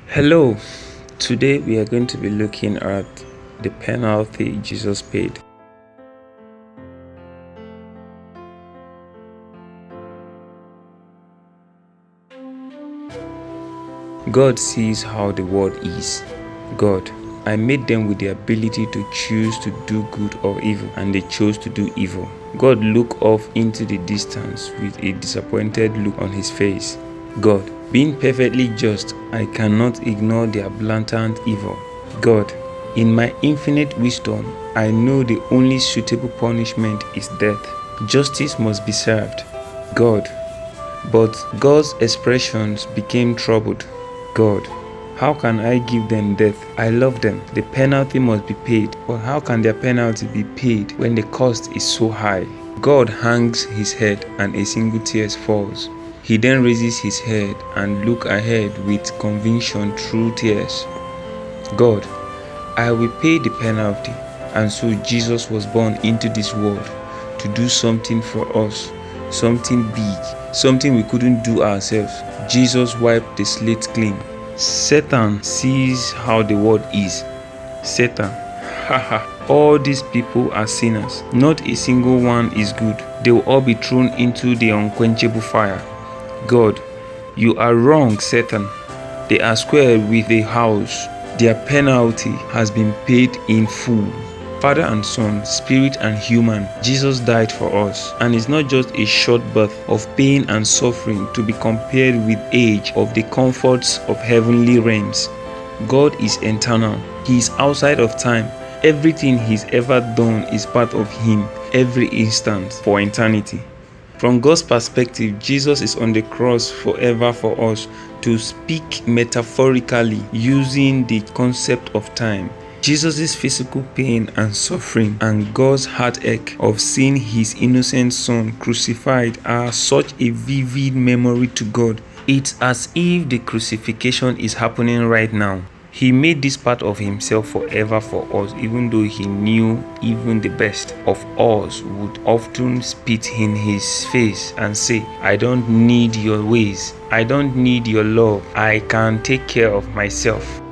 Hello, today we are going to be looking at the penalty Jesus paid. God sees how the world is. God, I made them with the ability to choose to do good or evil, and they chose to do evil. God looked off into the distance with a disappointed look on his face. God, being perfectly just, I cannot ignore their blatant evil. God, in my infinite wisdom, I know the only suitable punishment is death. Justice must be served. God, but God's expressions became troubled. God, how can I give them death? I love them. The penalty must be paid. But how can their penalty be paid when the cost is so high? God hangs his head and a single tear falls. He then raises his head and looks ahead with conviction through tears. God, I will pay the penalty. And so Jesus was born into this world to do something for us, something big, something we couldn't do ourselves. Jesus wiped the slate clean. Satan sees how the world is. Satan, haha, all these people are sinners. Not a single one is good. They will all be thrown into the unquenchable fire. God, you are wrong, Satan. They are squared with a house. Their penalty has been paid in full. Father and Son, Spirit and human, Jesus died for us. And it's not just a short birth of pain and suffering to be compared with age of the comforts of heavenly realms. God is eternal. He is outside of time. Everything he's ever done is part of him, every instant, for eternity. From God's perspective, Jesus is on the cross forever for us, to speak metaphorically using the concept of time. Jesus' physical pain and suffering and God's heartache of seeing his innocent son crucified are such a vivid memory to God. It's as if the crucifixion is happening right now. He made this part of himself forever for us, even though he knew even the best of us would often spit in his face and say, I don't need your ways. I don't need your love. I can take care of myself.